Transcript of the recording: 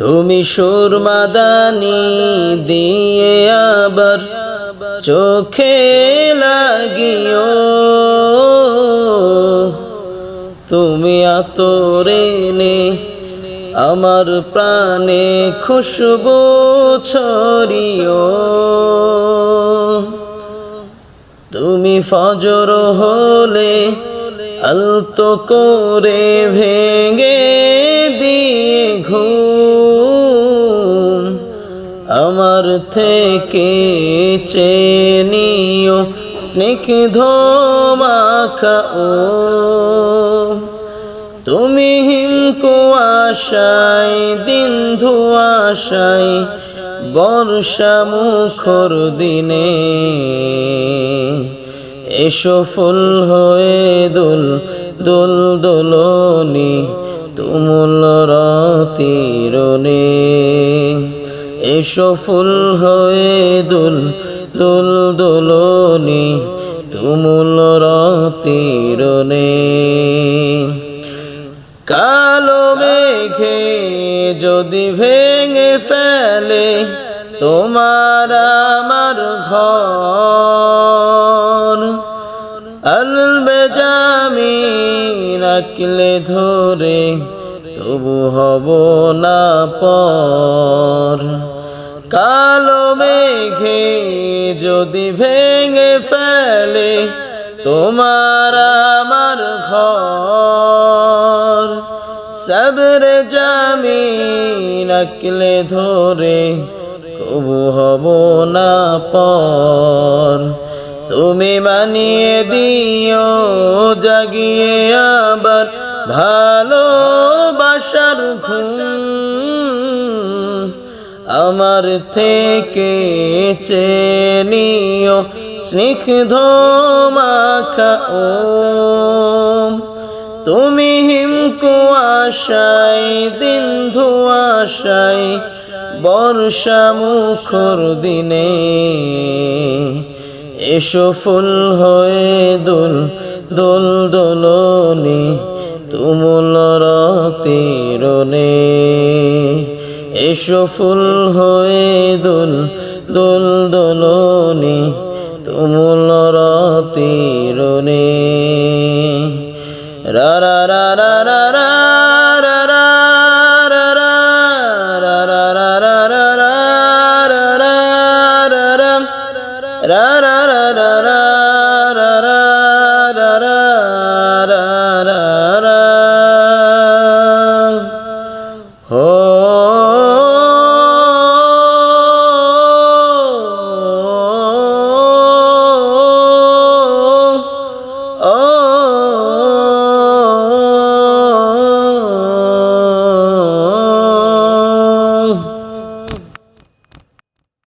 তুমি সুরমাদানি দিয়ে আবার চোখে লাগিও, তুমি আতরে নে আমার প্রাণে খুশবু ছড়িও। তুমি ফজর হলে আলতো করে ভেঙে দিয়ে ঘুম, আমার থেকে চেনিও স্নিগ্ধ মাখা ওম। তুমি হিম কুয়াশায় দিন ধুয়াশায় বর্ষা মুখর দিনে, এসো ফুল হয়ে দোল দোল দোলনি তুমুল রতিরনে, এসো ফুল হয়ে দোল দোল দোলনি তুমুল রতিরনে। কালো মেঘে যদি ভেঙে ফেলে তোমার আমার ঘর, আলবে জামিন আঁকলে ধরে তবু হব না পর। কালো মেঘে যদি ভেঙে ফেলে তোমার আমার ঘর, সবরে জামিন আঁকলে ধরে কবু হব না পর। তুমি মানিয়ে দিও জাগিয়ে আবার ভালোবাসার ঘুম, আমার থেকে চেনিও স্নিগ্ধ মাখা ওম। তুমি হিম কুয়াশায় দিন ধুয়াশায় বর্ষা মুখর দিনে, এসো ফুল হয়ে দোল দোল দোলনি তুমুল রতিরনে, এসো ফুল হয়ে দোল দোল দোলনি তুমুল রতিরনে। রা রা রা রা